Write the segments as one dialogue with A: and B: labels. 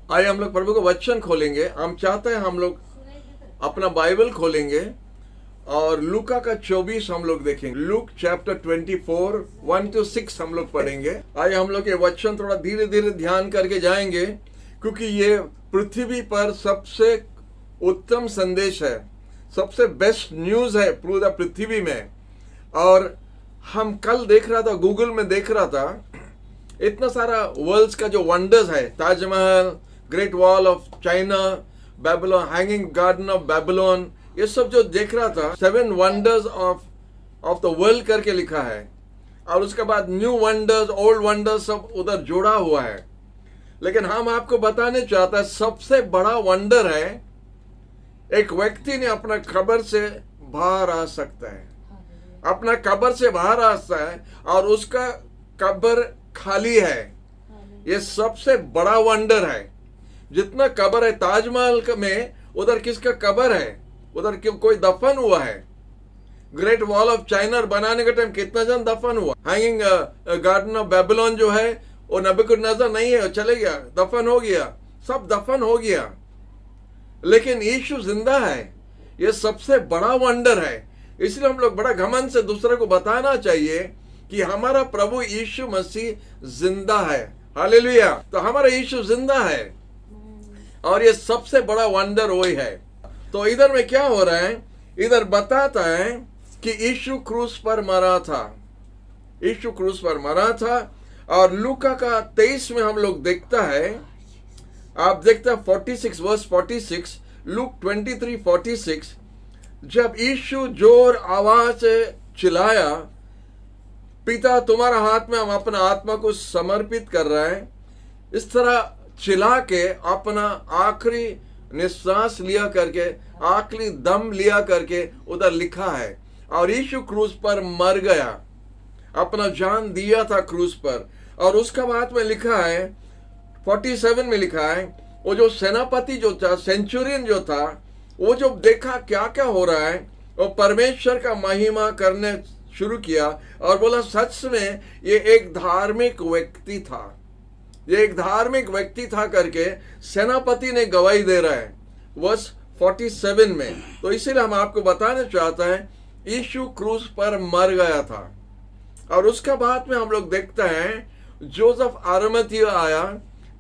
A: आइए हम लोग प्रभु का वचन खोलेंगे। हम चाहते हैं हम लोग अपना बाइबल खोलेंगे और लूका का 24 हम लोग देखेंगे। लूक चैप्टर 24 1 to 6 हम लोग पढ़ेंगे। आइए हम लोग ये वचन थोड़ा धीरे धीरे ध्यान करके जाएंगे, क्योंकि ये पृथ्वी पर सबसे उत्तम संदेश है, सबसे बेस्ट न्यूज है पूरा पृथ्वी में। और हम कल देख रहा था, गूगल में देख रहा था, इतना सारा वर्ल्ड्स का जो वंडर्स है, Taj Mahal, great wall of China, Babylon, hanging garden of Babylon, ये सब जो देख रहा था, 7 वंडर्स ऑफ द वर्ल्ड करके लिखा है। और उसके बाद न्यू वंडर्स, ओल्ड वंडर्स सब उधर जोड़ा हुआ है। लेकिन हम आपको बताने चाहते हैं सबसे बड़ा वंडर है, एक व्यक्ति ने अपना कब्र से बाहर आ सकता है, अपना कब्र से बाहर आ सकता है और उसका कब्र खाली है। ये सबसे बड़ा वंडर है। जितना कब्र है ताजमहल में, उधर किसका कब्र है? उधर क्यों कोई दफन हुआ है? ग्रेट वॉल ऑफ चाइना बनाने के टाइम कितना जन दफन हुआ? हैंगिंग गार्डन ऑफ बेबीलोन जो है वो नबूकदनेस्सर नहीं है, चले गया, दफन हो गया, सब दफन हो गया। लेकिन यीशु जिंदा है। ये सबसे बड़ा वंडर है। इसलिए हम लोग बड़ा घमंड से दूसरे को बताना चाहिए कि हमारा प्रभु यीशु मसीह जिंदा है। हालेलुया। तो हमारा यीशु जिंदा है और ये सबसे बड़ा वंडर वही है। तो इधर में क्या हो रहा है? इधर बताता है कि यीशु क्रूस पर मरा था, यीशु क्रूस पर मरा था। और लूका का 23 में हम लोग देखता है, आप देखते हैं 46 वर्स 46, लूक 23:46, जब यीशु जोर आवाज से चिल्लाया, पिता तुम्हारा हाथ में हम अपना आत्मा को समर्पित कर रहे हैं। इस तरह चिल्ला के अपना आखिरी निश्वास लिया करके, आखिरी दम लिया करके उधर लिखा है। और यीशु क्रूस पर मर गया, अपना जान दिया था क्रूस पर। और उसका बाद में लिखा है 47 में लिखा है, वो जो सेनापति जो था, सेंचुरियन जो था, वो जो देखा क्या क्या हो रहा है, वो परमेश्वर का महिमा करने शुरू किया और बोला सच में ये एक धार्मिक व्यक्ति था, ये एक धार्मिक व्यक्ति था करके सेनापति ने गवाही दे रहा है वर्स 47 में। तो इसीलिए हम आपको बताना चाहते हैं यीशु क्रूस पर मर गया था। और उसका बाद में हम लोग देखते हैं जोसेफ अरिमथिया आया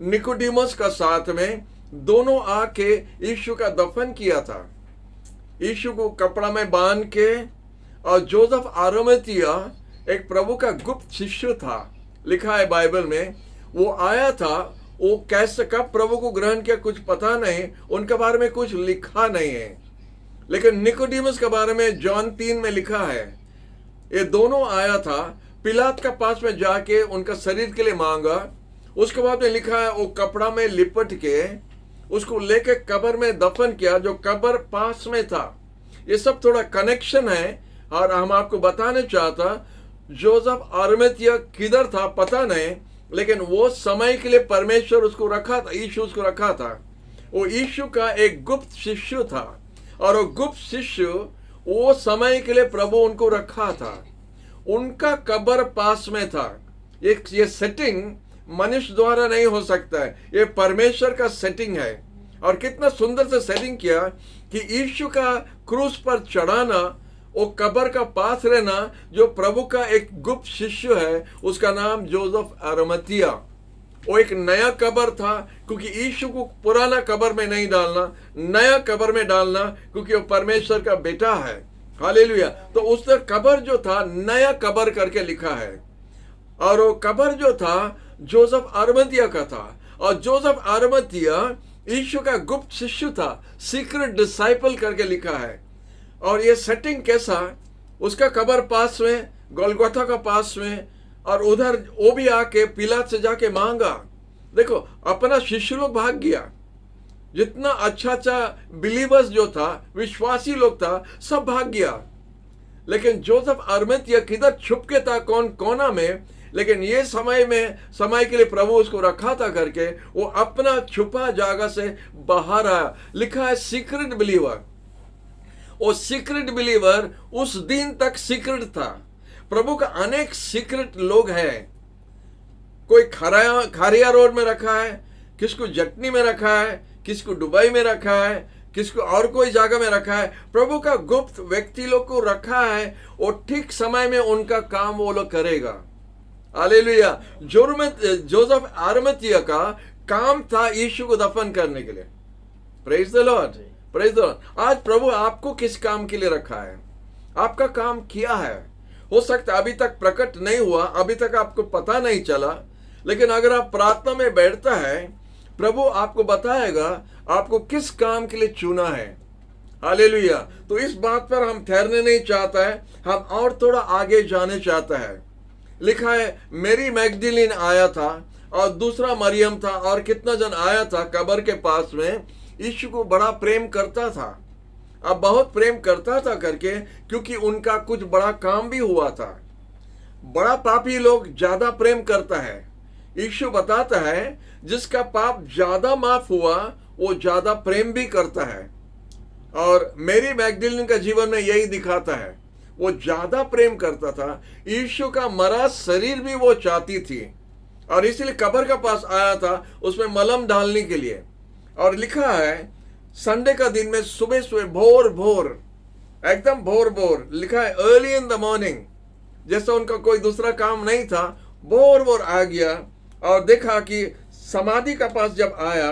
A: निकोडिमस का साथ में, दोनों आके यीशु का दफन किया था, यीशु को कपड़ा में बांध के। और जोसेफ अरिमथिया एक प्रभु का गुप्त शिष्य था, लिखा है बाइबल में। वो आया था, वो कैसे कब प्रभु को ग्रहण किया कुछ पता नहीं, उनके बारे में कुछ लिखा नहीं है। लेकिन निकोडिमस के बारे में जॉन 3 में लिखा है, ये दोनों आया था, पिलात का पास में जाके उनका शरीर के लिए मांगा। उसके बाद में लिखा है वो कपड़ा में लिपट के उसको लेके कब्र में दफन किया, जो कब्र पास में था। ये सब थोड़ा कनेक्शन है और हम आपको बताने चाहता, जोसेफ अरिमथिया किधर था पता नहीं, लेकिन वो समय के लिए परमेश्वर उसको रखा था, यीशु उसको रखा था। वो यीशु का एक गुप्त शिष्य था और वो गुप्त शिष्य वो समय के लिए प्रभु उनको रखा था। उनका कब्र पास में था। ये सेटिंग मनुष्य द्वारा नहीं हो सकता है, ये परमेश्वर का सेटिंग है। और कितना सुंदर से सेटिंग किया कि यीशु का क्रूस पर चढ़ाना, वो कब्र का पास रहना, जो प्रभु का एक गुप्त शिष्य है, उसका नाम जोसेफ अरिमथिया। वो एक नया कब्र था, क्योंकि यीशु को पुराना कब्र में नहीं डालना, नया कब्र में डालना, क्योंकि वो परमेश्वर का बेटा है। हालेलुया। तो उस कब्र जो था नया कब्र करके लिखा है। और वो कब्र जो था जोसेफ अरिमथिया का था। और जोसेफ अरिमथिया यीशु का गुप्त शिष्य था, सीक्रेट डिसाइपल करके लिखा है। और ये सेटिंग कैसा, उसका कब्र पास में, गोलगोथा का पास में, और उधर वो भी आके पिलात से जाके मांगा। देखो अपना शिष्य लोग भाग गया, जितना अच्छा बिलीवर्स जो था, विश्वासी लोग था, सब भाग गया। लेकिन जोसेफ अरिमथिया किधर छुप के था, कौन कोना में। लेकिन ये समय के लिए प्रभु उसको रखा था करके वो अपना छुपा जगह से बाहर आया। लिखा है सीक्रेट बिलीवर। वो सीक्रेट बिलीवर उस दिन तक सीक्रेट था। प्रभु का अनेक सीक्रेट लोग हैं। कोई खारिया रोड में रखा है, किसको जटनी में रखा है, किसको दुबई में रखा है, किसको और कोई जगह में रखा है। प्रभु का गुप्त व्यक्ति लोग को रखा है और ठीक समय में उनका काम वो लोग करेगा। हालेलुया। जोसेफ अरिमथिया का काम था यीशु को दफन करने के लिए। Praise the Lord, praise the Lord. आज प्रभु आपको किस काम के लिए रखा है, आपका काम क्या है? हो सकता है अभी तक प्रकट नहीं हुआ, अभी तक आपको पता नहीं चला, लेकिन अगर आप प्रार्थना में बैठता है, प्रभु आपको बताएगा आपको किस काम के लिए चुना है। हालेलुया। तो इस बात पर हम ठहरने नहीं चाहता है, हम और थोड़ा आगे जाने चाहता है। लिखा है मेरी मैगदलीन आया था और दूसरा मरियम था और कितना जन आया था कब्र के पास में। यीशु को बड़ा प्रेम करता था, अब बहुत प्रेम करता था करके, क्योंकि उनका कुछ बड़ा काम भी हुआ था। बड़ा पापी लोग ज्यादा प्रेम करता है। यीशु बताता है जिसका पाप ज्यादा माफ हुआ वो ज्यादा प्रेम भी करता है। और मेरी मैगदलीन का जीवन में यही दिखाता है, वो ज्यादा प्रेम करता था। यीशु का मरा शरीर भी वो चाहती थी और इसलिए कब्र के पास आया था उसमें मलम डालने के लिए। और लिखा है संडे का दिन में सुबह सुबह भोर भोर, एकदम भोर भोर, लिखा है अर्ली इन द मॉर्निंग, जैसा उनका कोई दूसरा काम नहीं था, भोर भोर आ गया और देखा कि समाधि का पास जब आया,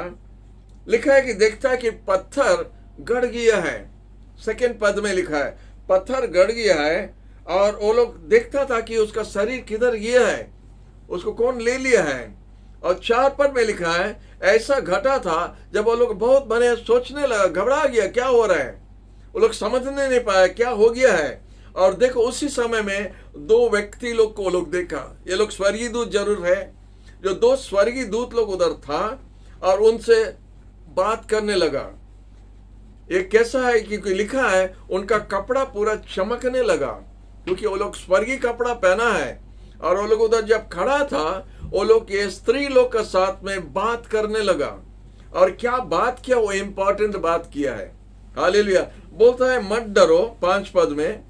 A: लिखा है कि देखता है कि पत्थर गड़ गया है। सेकंड पद में लिखा है पत्थर गड़ गया है और वो लोग देखता था कि उसका शरीर किधर गया है, उसको कौन ले लिया है। और 4 पद में लिखा है ऐसा घटा था जब वो लोग बहुत बड़े सोचने लगा, घबरा गया क्या हो रहा है, वो लोग समझने नहीं पाया क्या हो गया है। और देखो उसी समय में 2 व्यक्ति लोग को लोग देखा, ये लोग स्वर्गीय दूत जरूर है, जो 2 स्वर्गीय दूत लोग उधर था और उनसे बात करने लगा। ये कैसा है क्योंकि लिखा है उनका कपड़ा पूरा चमकने लगा, क्योंकि वो लोग स्वर्गीय कपड़ा पहना है। और वो लोग उधर जब खड़ा था, वो लोग ये स्त्री लोग के साथ में बात करने लगा। और क्या बात किया, वो इंपॉर्टेंट बात किया है। हालेलुया। बोलता है मत डरो, 5 पद में,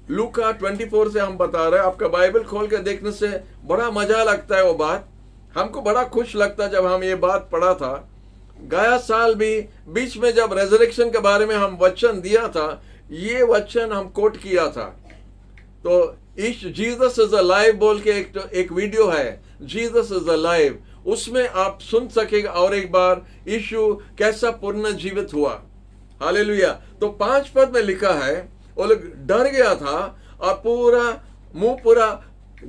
A: लूका 24 से हम बता रहे हैं। आपका बाइबल खोल के देखने से बड़ा मजा लगता है वो बात, हमको बड़ा खुश लगता है जब हम ये बात पढ़ा था। गया साल भी बीच में जब रेजरेक्शन के बारे में हम वचन दिया था, ये वचन हम कोट किया था। तो जीसस इज अलाइव बोल के एक वीडियो है, जीसस इज अलाइव, उसमें आप सुन सकेगा और एक बार यीशु कैसा पुनर्जीवित हुआ। हालेलुया। तो 5 पद में लिखा है वो लोग डर गया था और पूरा मुंह पूरा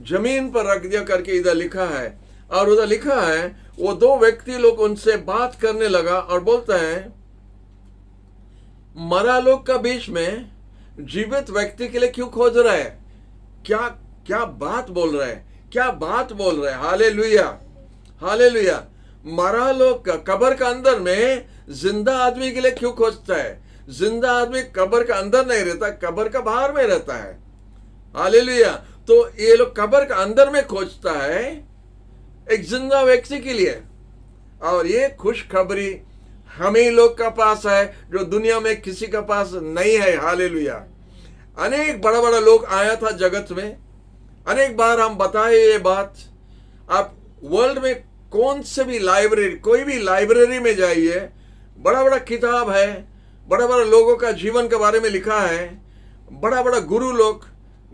A: जमीन पर रख दिया करके इधर लिखा है। और उधर लिखा है वो 2 व्यक्ति लोग उनसे बात करने लगा और बोलते हैं मरा लोग का बीच में जीवित व्यक्ति के लिए क्यों खोज रहा है, क्या बात बोल रहा है, क्या बात बोल रहा है। Hallelujah, hallelujah. मरा लोग का कब्र का अंदर में जिंदा आदमी के लिए क्यों खोजता है? जिंदा आदमी कब्र का अंदर नहीं रहता, कब्र का बाहर में रहता है। हालेलुया। तो ये लोग कब्र का अंदर में खोजता है एक जिंदा व्यक्ति के लिए। और ये खुशखबरी हमें लोग का पास है जो दुनिया में किसी का पास नहीं है। हालेलुया। अनेक बड़ा बड़ा लोग आया था जगत में, अनेक बार हम बताए ये बात। आप वर्ल्ड में कौन से भी लाइब्रेरी, कोई भी लाइब्रेरी में जाइए, बड़ा बड़ा किताब है, बड़ा बड़ा लोगों का जीवन के बारे में लिखा है। बड़ा बड़ा गुरु लोग,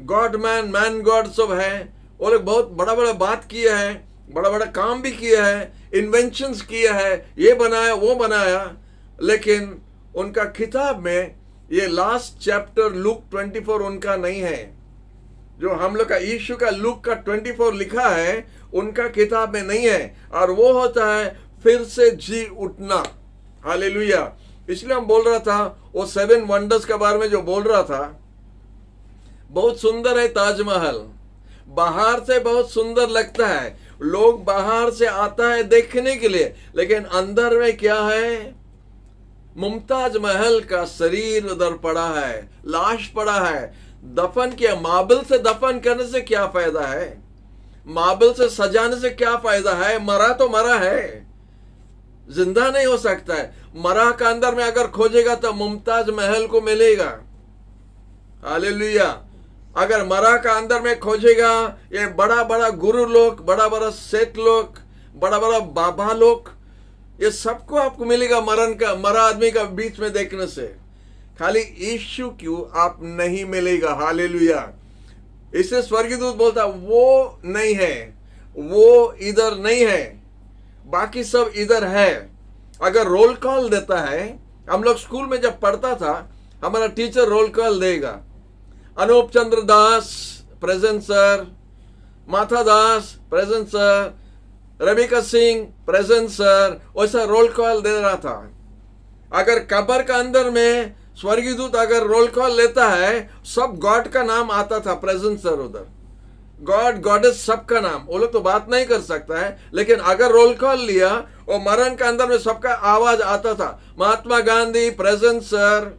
A: गॉड मैन गॉड सब है, वो लोग बहुत बड़ा बड़ा बात किए हैं, बड़ा बड़ा काम भी किया है, इन्वेंशंस किया है, ये बनाया वो बनाया। लेकिन उनका किताब में ये लास्ट चैप्टर लूक 24 उनका नहीं है। जो हम लोग का यीशु का लूक का 24 लिखा है उनका किताब में नहीं है। और वो होता है फिर से जी उठना। हालेलुया। इसलिए हम बोल रहा था वो 7 वंडर्स के बारे में जो बोल रहा था, बहुत सुंदर है ताजमहल, बाहर से बहुत सुंदर लगता है, लोग बाहर से आता है देखने के लिए, लेकिन अंदर में क्या है? मुमताज महल का शरीर उधर पड़ा है, लाश पड़ा है, दफन किया। मार्बल से दफन करने से क्या फायदा है? मार्बल से सजाने से क्या फायदा है? मरा तो मरा है, जिंदा नहीं हो सकता है। मरा का अंदर में अगर खोजेगा तो मुमताज महल को मिलेगा। हालेलुया। अगर मरा का अंदर में खोजेगा, ये बड़ा बड़ा गुरु लोग, बड़ा बड़ा सेठ लोग, बड़ा बड़ा बाबा लोग, ये सबको आपको मिलेगा मरण का, मरा आदमी का बीच में देखने से। खाली यीशु क्यों आप नहीं मिलेगा। हालेलुया। इससे स्वर्गदूत बोलता वो नहीं है, वो इधर नहीं है, बाकी सब इधर है। अगर रोल कॉल देता है, हम लोग स्कूल में जब पढ़ता था, हमारा टीचर रोल कॉल देगा, अनूप चंद्र दास प्रेजेंट सर, माथा Das present sir, Ravika Singh present sir, वैसा रोल कॉल दे रहा था। अगर कब्र का अंदर में स्वर्गदूत अगर रोल कॉल लेता है, सब गॉड का नाम आता था प्रेजेंट सर उधर, गॉड गॉडेस सबका नाम। वो लोग तो बात नहीं कर सकता है, लेकिन अगर रोल कॉल लिया और मरण का अंदर में सबका आवाज आता था, महात्मा गांधी प्रेजेंट सर।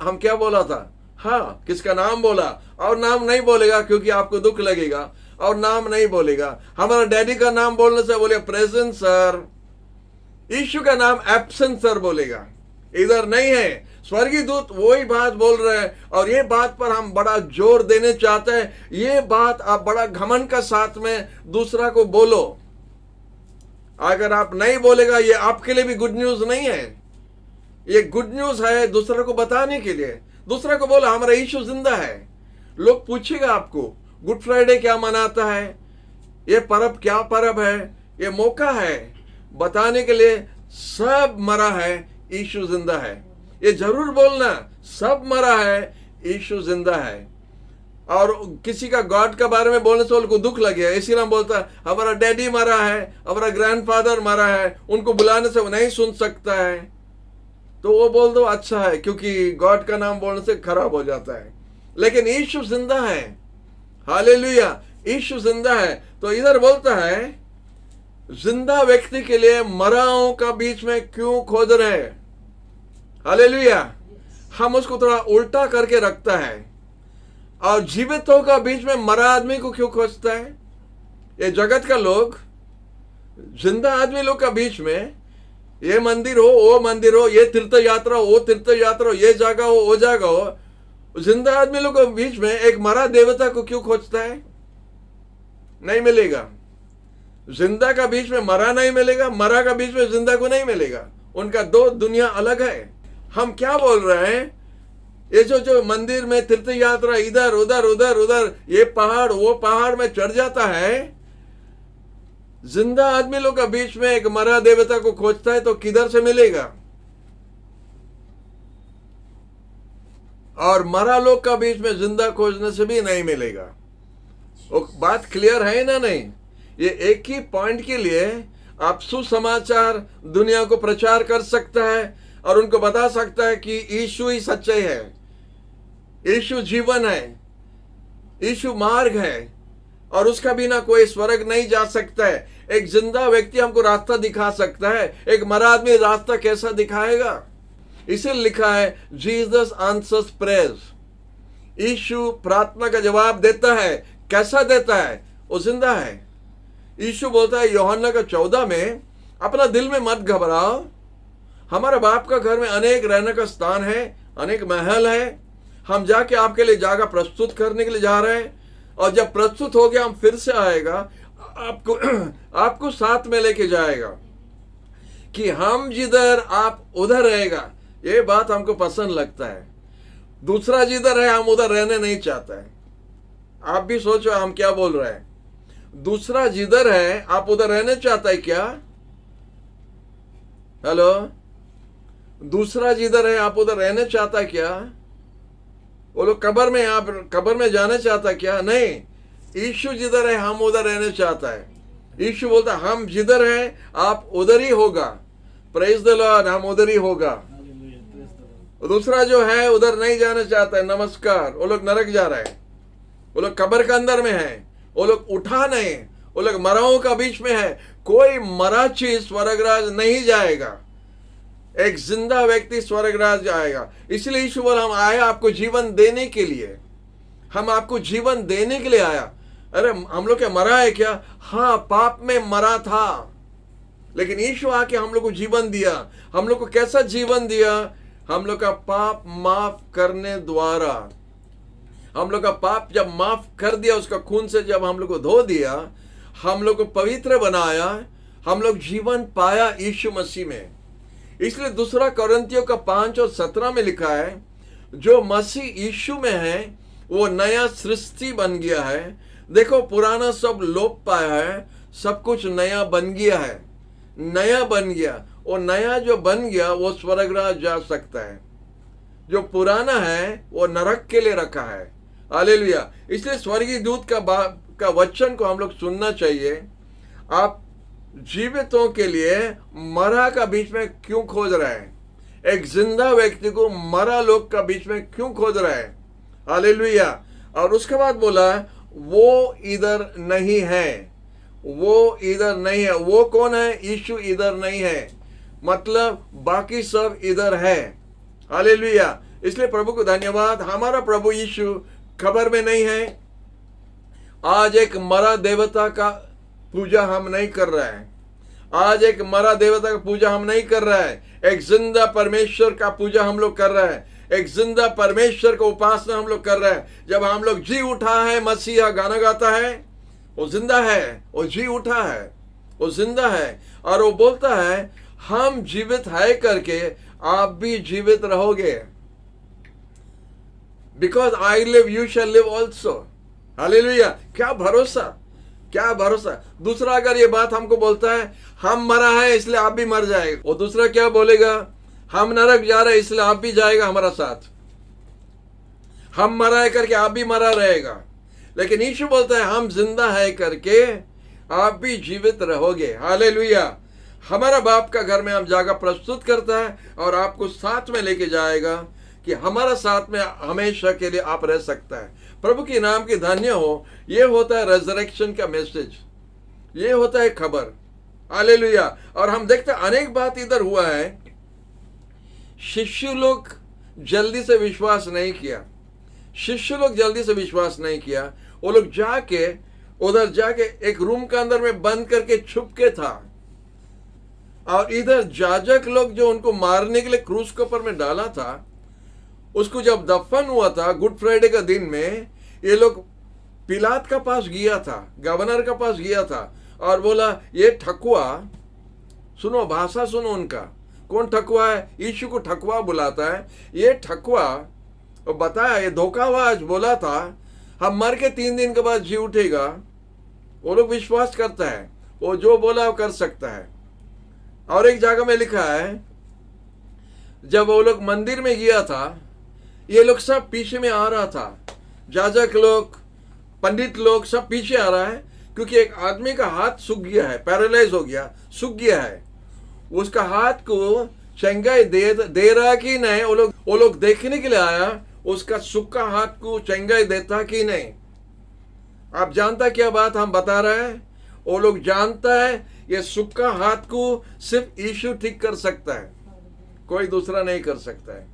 A: हम क्या बोला था? हाँ, किसका नाम बोला? और नाम नहीं बोलेगा क्योंकि आपको दुख लगेगा, और नाम नहीं बोलेगा। हमारा डैडी का नाम बोलने से बोले प्रेजेंट सर। यीशु का नाम एब्सेंट सर बोलेगा, इधर नहीं है। स्वर्गीय दूत वही बात बोल रहे हैं, और ये बात पर हम बड़ा जोर देने चाहते हैं। ये बात आप बड़ा घमंड का साथ में दूसरा को बोलो। अगर आप नहीं बोलेगा, ये आपके लिए भी गुड न्यूज नहीं है, ये गुड न्यूज है दूसरे को बताने के लिए। दूसरा को बोला हमारा यीशु जिंदा है। लोग पूछेगा आपको गुड फ्राइडे क्या मनाता है, ये पर्व क्या पर्व है, ये मौका है बताने के लिए। सब मरा है, यीशु जिंदा है। ये जरूर बोलना, सब मरा है, यीशु जिंदा है। और किसी का गॉड के बारे में बोलने से उनको दुख लगे, इसीलिए हम बोलता है हमारा डैडी मरा है, हमारा ग्रैंडफादर मरा है, उनको बुलाने से वो नहीं सुन सकता है। तो वो बोल दो अच्छा है, क्योंकि गॉड का नाम बोलने से खराब हो जाता है। लेकिन यीशु जिंदा है। हालेलुया, यीशु जिंदा है। तो इधर बोलता है जिंदा व्यक्ति के लिए मराओं का बीच में क्यों खोद रहे। हालेलुया। हम उसको थोड़ा उल्टा करके रखता है, और जीवितों का बीच में मरा आदमी को क्यों खोजता है। ये जगत का लोग जिंदा आदमी लोग का बीच में, ये मंदिर हो वो मंदिर हो, ये तीर्थ यात्रा हो वो तीर्थ यात्रा हो, ये जगह हो वो जगह हो, जिंदा आदमी लोग के बीच में एक मरा देवता को क्यों खोजता है। नहीं मिलेगा। जिंदा का बीच में मरा नहीं मिलेगा, मरा का बीच में जिंदा को नहीं मिलेगा। उनका दो दुनिया अलग है। हम क्या बोल रहे हैं, ये जो मंदिर में तीर्थ यात्रा इधर उधर उधर उधर, ये पहाड़ वो पहाड़ में चढ़ जाता है, जिंदा आदमी लोग का बीच में एक मरा देवता को खोजता है, तो किधर से मिलेगा। और मरा लोग का बीच में जिंदा खोजने से भी नहीं मिलेगा। वो बात क्लियर है ना? नहीं। ये एक ही पॉइंट के लिए आप सुसमाचार दुनिया को प्रचार कर सकता है, और उनको बता सकता है कि यीशु ही सच्चाई है, यीशु जीवन है, यीशु मार्ग है, और उसका बिना कोई स्वर्ग नहीं जा सकता है। एक जिंदा व्यक्ति हमको रास्ता दिखा सकता है, एक मरा आदमी रास्ता कैसा दिखाएगा। इसे लिखा है जीसस आंसर्स प्रेयर्स। यीशु प्रार्थना का जवाब देता है। कैसा देता है? वो जिंदा है। यीशु बोलता है यूहन्ना का 14 में, अपना दिल में मत घबराओ, हमारे बाप का घर में अनेक रहने का स्थान है, अनेक महल है। हम जाके आपके लिए जगह प्रस्तुत करने के लिए जा रहे हैं, और जब प्रस्तुत हो गया हम फिर से आएगा, आपको साथ में लेके जाएगा, कि हम जिधर आप उधर रहेगा। ये बात हमको पसंद लगता है। दूसरा जिधर है हम उधर रहने नहीं चाहते हैं। आप भी सोचो हम क्या बोल रहे हैं। दूसरा जिधर है आप उधर रहने चाहता है क्या? हेलो, दूसरा जिधर है आप उधर रहने चाहता है क्या? वो लोग कब्र में, आप कब्र में जाना चाहता है क्या? नहीं। यीशु जिधर है हम उधर रहने चाहता है। यीशु बोलता है हम जिधर है आप उधर ही होगा। प्रेज द लॉर्ड, हम उधर ही होगा। दूसरा जो है उधर नहीं जाना चाहता है। नमस्कार। वो लोग नरक जा रहे हैं, वो लोग कब्र के अंदर में है, वो लोग उठा नहीं, वो लोग मराओं का बीच में है। कोई मरा चीज स्वर्गराज नहीं जाएगा, एक जिंदा व्यक्ति स्वर्गराज जाएगा। इसलिए यीशु बोला हम आया आपको जीवन देने के लिए, हम आपको जीवन देने के लिए आया। अरे हम लोग क्या मरा है क्या? हाँ, पाप में मरा था, लेकिन यीशु आके हम लोग को जीवन दिया। हम लोग को कैसा जीवन दिया? हम लोग का पाप माफ करने द्वारा। हम लोग का पाप जब माफ कर दिया, उसका खून से जब हम लोग को धो दिया, हम लोग को पवित्र बनाया, हम लोग जीवन पाया यीशु मसीह में। इसलिए दूसरा कोरिन्थियों का 5 और 17 में लिखा है, जो मसीह यीशु में है वो नया सृष्टि बन गया है। देखो पुराना सब लोप पाया है, सब कुछ नया बन गया है। नया बन गया, और नया जो बन गया वो स्वर्गराज जा सकता है। जो पुराना है वो नरक के लिए रखा है। हालेलुया। इसलिए स्वर्गीय दूत का वचन को हम लोग सुनना चाहिए। आप जीवितों के लिए मरा का बीच में क्यों खोज रहे हैं? एक जिंदा व्यक्ति को मरा लोग का बीच में क्यों खोज रहे हैं? हालेलुया। और उसके बाद बोला वो इधर नहीं है, वो इधर नहीं है। वो कौन है? यीशु इधर नहीं है, मतलब बाकी सब इधर है। हालेलुया। इसलिए प्रभु को धन्यवाद, हमारा प्रभु यीशु खबर में नहीं है। आज एक मरा देवता का पूजा हम नहीं कर रहे हैं। आज एक मरा देवता का पूजा हम नहीं कर रहे हैं। एक जिंदा परमेश्वर का पूजा हम लोग कर रहे हैं। एक जिंदा परमेश्वर का उपासना हम लोग कर रहे हैं। जब हम लोग जी उठा है, मसीहा गाना गाता है, वो जिंदा है, वो जी उठा है, वो जिंदा है। और वो बोलता है हम जीवित है करके आप भी जीवित रहोगे। Because I live you shall live also. Hallelujah. क्या भरोसा, क्या भरोसा। दूसरा अगर ये बात हमको बोलता है हम मरा है इसलिए आप भी मर जाएगा, और दूसरा क्या बोलेगा? हम नरक जा रहे हैं इसलिए आप भी जाएगा हमारा साथ। हम मरा है करके आप भी मरा रहेगा। लेकिन यीशु बोलता है हम जिंदा है करके आप भी जीवित रहोगे। हालेलुया। हमारा बाप का घर में हम जगह प्रस्तुत करता है और आपको साथ में लेके जाएगा कि हमारा साथ में हमेशा के लिए आप रह सकता है। प्रभु के नाम की धन्य हो। ये होता है रेजरेक्शन का मैसेज, ये होता है खबर। हालेलुया। और हम देखते हैं अनेक बात इधर हुआ है। शिष्य लोग जल्दी से विश्वास नहीं किया, शिष्य लोग जल्दी से विश्वास नहीं किया। वो लोग जाके उधर जाके एक रूम के अंदर में बंद करके छुप के था। और इधर याजक लोग जो उनको मारने के लिए क्रूस के ऊपर में डाला था, उसको जब दफन हुआ था गुड फ्राइडे का दिन में, ये लोग पिलात का पास गया था, गवर्नर का पास गया था और बोला ये ठकुआ, सुनो भाषा सुनो उनका, कौन ठकुआ है? यीशु को ठकुआ बुलाता है। ये ठकुआ बताया, ये धोखाबाज बोला था हम मर के 3 दिन के बाद जी उठेगा। वो लोग विश्वास करता है, वो जो बोला वो कर सकता है। और एक जगह में लिखा है जब वो लोग मंदिर में गया था, ये लोग सब पीछे में आ रहा था, याजक लोग, पंडित लोग सब पीछे आ रहा है, क्योंकि एक आदमी का हाथ सूख गया है, पैरालाइज हो गया, सूख गया है। उसका हाथ को चंगाई दे रहा कि नहीं, वो लोग देखने के लिए आया, उसका सूखा हाथ को चंगाई देता कि नहीं। आप जानता क्या बात हम बता रहे हैं? वो लोग जानता है ये सूखा हाथ को सिर्फ यीशु ठीक कर सकता है, कोई दूसरा नहीं कर सकता है।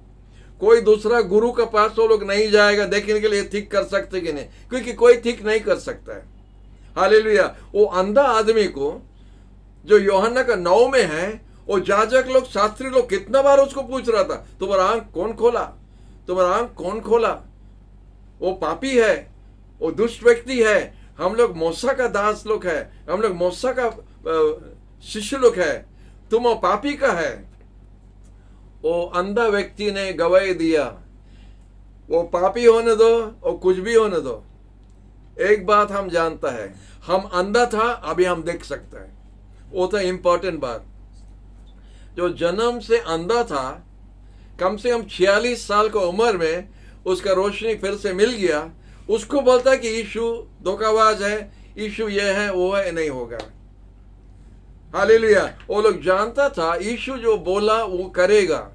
A: कोई दूसरा गुरु के पास वो लोग नहीं जाएगा देखने के लिए ठीक कर सकते कि नहीं, क्योंकि कोई ठीक नहीं कर सकता है। हालेलुया। वो अंधा आदमी को जो यूहन्ना का 9 में है, वो याजक लोग, शास्त्री लोग कितना बार उसको पूछ रहा था तुम्हारा आंख कौन खोला, तुम्हारा आंख कौन खोला? वो पापी है, वो दुष्ट व्यक्ति है, हम लोग मूसा का दास लोग है, हम लोग मूसा का शिष्य लोग है, तुम वो पापी का है। वो अंधा व्यक्ति ने गवाही दिया, वो पापी होने दो, वो कुछ भी होने दो, एक बात हम जानता है, हम अंधा था अभी हम देख सकते हैं। वो था इंपॉर्टेंट बात। जो जन्म से अंधा था, कम से कम 46 साल की उम्र में उसका रोशनी फिर से मिल गया, उसको बोलता है कि यीशु धोखाबाज है, यीशु ये है वो है, नहीं होगा। हालेलुया। वो लोग जानता था यीशु जो बोला वो करेगा,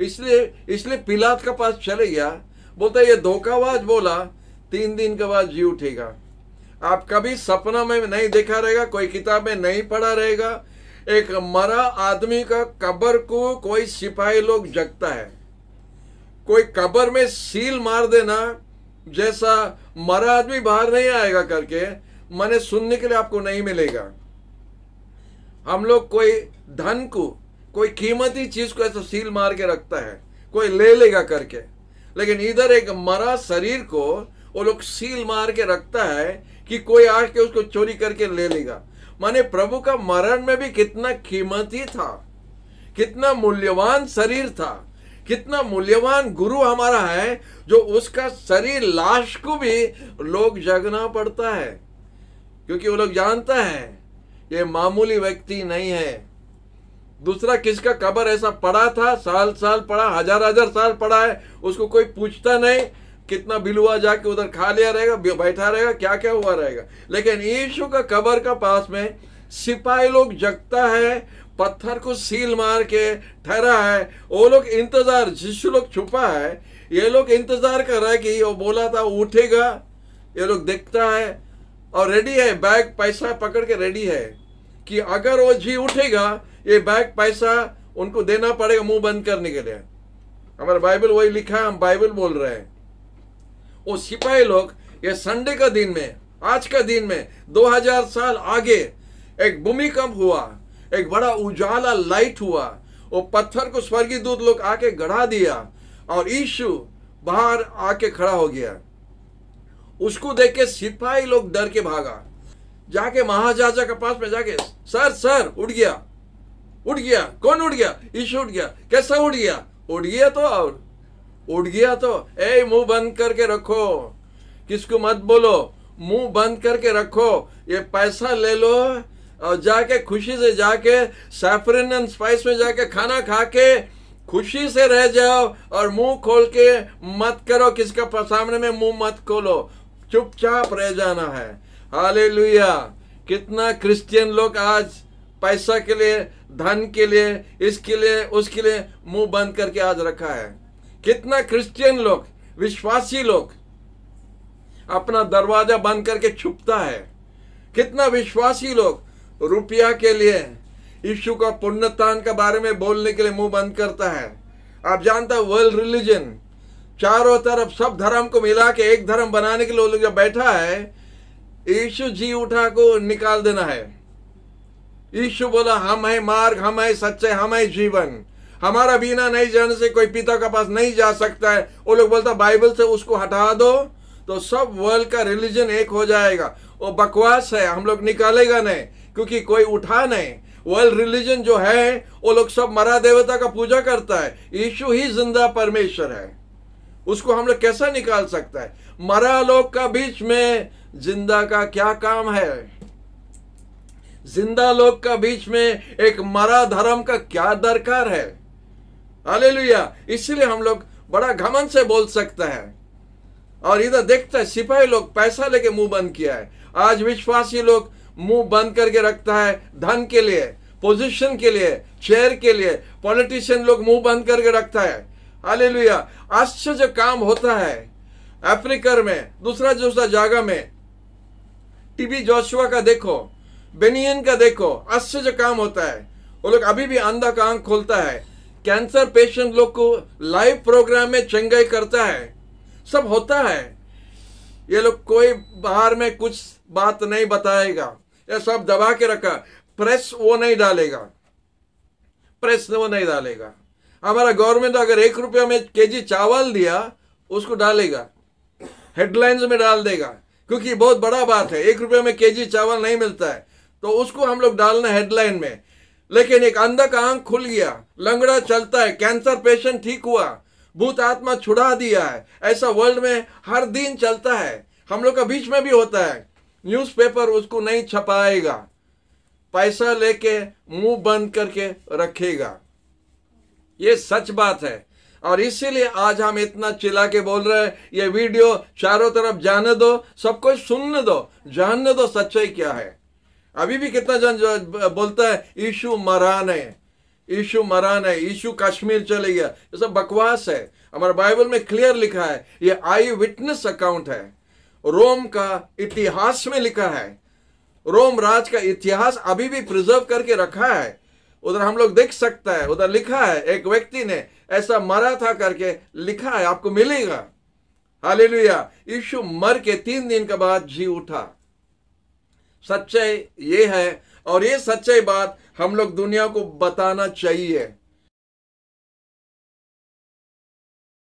A: इसलिए पिलात के पास चले गया, बोलता ये धोखाबाज बोला 3 दिन के बाद जी उठेगा। आप कभी सपना में नहीं देखा रहेगा, कोई किताब में नहीं पढ़ा रहेगा, एक मरा आदमी का कब्र को कोई सिपाही लोग जगता है। कोई कब्र में सील मार देना, जैसा मरा आदमी बाहर नहीं आएगा करके मैंने सुनने के लिए आपको नहीं मिलेगा। हम लोग कोई धन को, कोई कीमती चीज को ऐसा सील मार के रखता है, कोई ले लेगा करके, लेकिन इधर एक मरा शरीर को वो लोग सील मार के रखता है कि कोई आके उसको चोरी करके ले लेगा। माने प्रभु का मरण में भी कितना कीमती था, कितना मूल्यवान शरीर था, कितना मूल्यवान गुरु हमारा है, जो उसका शरीर लाश को भी लोग जगना पड़ता है, क्योंकि वो लोग जानता है ये मामूली व्यक्ति नहीं है। दूसरा किसका कब्र ऐसा पड़ा था, साल साल पड़ा, हजार हजार साल पड़ा है, उसको कोई पूछता नहीं, कितना बिलुआ जाके उधर खा लिया रहेगा, बैठा रहेगा, क्या क्या हुआ रहेगा। लेकिन यीशु का कब्र का पास में सिपाही लोग जगता है, पत्थर को सील मार के ठहरा है। वो लोग इंतजार, जिसु लोग छुपा है, ये लोग इंतजार कर रहा है कि वो बोला था उठेगा। ये लोग देखता है और रेडी है, बैग पैसा पकड़ के रेडी है कि अगर वो जी उठेगा, ये बैग पैसा उनको देना पड़ेगा मुंह बंद करने के लिए। हमारा बाइबल वही लिखा है, हम बाइबल बोल रहे हैं। वो सिपाही लोग ये संडे का दिन में, आज का दिन में 2000 साल आगे एक भूमिकंप हुआ, एक बड़ा उजाला लाइट हुआ, वो पत्थर को स्वर्गीय दूत लोग आके गड़ा दिया और यीशु बाहर आके खड़ा हो गया। उसको देख के सिपाही लोग डर के भागा, जाके महाराजा के पास में जाके, सर सर उठ गया, उठ गया। कौन उठ गया? यीशु उठ गया। कैसा उठ गया? उठ गया तो, और उठ गया तो ए मुंह बंद करके रखो, किसको मत बोलो, मुंह बंद करके रखो। ये पैसा ले लो और जाके खुशी से जाके सैफरन एंड स्पाइस में जाके खाना खा के खुशी से रह जाओ और मुंह खोल के मत करो, किसका सामने में मुंह मत खोलो, चुपचाप रह जाना है। हालेलुया। कितना क्रिश्चियन लोग आज पैसा के लिए, धन के लिए, इसके लिए, उसके लिए मुंह बंद करके आज रखा है। कितना क्रिश्चियन लोग, विश्वासी लोग अपना दरवाजा बंद करके छुपता है। कितना विश्वासी लोग रुपया के लिए, यीशु का पुण्यतान के बारे में बोलने के लिए मुंह बंद करता है। आप जानते हैं वर्ल्ड रिलीजन चारों तरफ सब धर्म को मिला के एक धर्म बनाने के लिए लोग जब बैठा है, यीशु जी उठा को निकाल देना है। यीशु बोला हम है मार्ग, हम है सच्चाई, हम है जीवन, हमारा बिना नहीं जाने से कोई पिता के पास नहीं जा सकता है। वो लोग बोलता बाइबल से उसको हटा दो तो सब वर्ल्ड का रिलीजन एक हो जाएगा। वो बकवास है, हम लोग निकालेगा नहीं, क्योंकि कोई उठा नहीं। वर्ल्ड रिलीजन जो है वो लोग सब मरा देवता का पूजा करता है, यीशु ही जिंदा परमेश्वर है, उसको हम लोग कैसा निकाल सकता है? मरा लोग का बीच में जिंदा का क्या काम है? जिंदा लोग का बीच में एक मरा धर्म का क्या दरकार है? हालेलुया। इसलिए हम लोग बड़ा घमंड से बोल सकता है। और इधर देखता है सिपाही लोग पैसा लेके मुंह बंद किया है। आज विश्वासी लोग मुंह बंद करके रखता है धन के लिए, पोजीशन के लिए, चेयर के लिए। पॉलिटिशियन लोग मुंह बंद करके रखता है। हालेलुया। आश्चर्य काम होता है अफ्रीका में, दूसरा जगह में। टीबी जोशुआ का देखो, बेनियन का देखो, आश्चर्य काम होता है। वो लोग अभी भी अंधा का आंख खोलता है, कैंसर पेशेंट लोग को लाइव प्रोग्राम में चंगाई करता है, सब होता है। ये लोग कोई बाहर में कुछ बात नहीं बताएगा, ये सब दबा के रखा। प्रेस वो नहीं डालेगा, प्रेस वो नहीं डालेगा। हमारा गवर्नमेंट अगर 1 रुपया में केजी चावल दिया, उसको डालेगा, हेडलाइंस में डाल देगा, क्योंकि बहुत बड़ा बात है। 1 रुपये में केजी चावल नहीं मिलता है तो उसको हम लोग डालना हेडलाइन में। लेकिन एक अंधा का आंख खुल गया, लंगड़ा चलता है, कैंसर पेशेंट ठीक हुआ, भूत आत्मा छुड़ा दिया है, ऐसा वर्ल्ड में हर दिन चलता है। हम लोग का बीच में भी होता है। न्यूज़पेपर उसको नहीं छपाएगा, पैसा लेके मुंह बंद करके रखेगा। ये सच बात है। और इसीलिए आज हम इतना चिल्ला के बोल रहे हैं, ये वीडियो चारों तरफ जाने दो, सबको सुनने दो, जानने दो सच्चाई क्या है। अभी भी कितना जन बोलता है यीशु मरान है, यीशु मरान है, यीशु कश्मीर चले गया, ये सब बकवास है। हमारे बाइबल में क्लियर लिखा है, ये आई विटनेस अकाउंट है, रोम का इतिहास में लिखा है। रोम राज का इतिहास अभी भी प्रिजर्व करके रखा है। उधर हम लोग देख सकता है, उधर लिखा है, एक व्यक्ति ने ऐसा मरा था करके लिखा है, आपको मिलेगा। हालेलुया। यीशु मर के 3 दिन के बाद जी उठा। सच्चाई ये है, और ये सच्चाई बात हम लोग दुनिया को बताना चाहिए।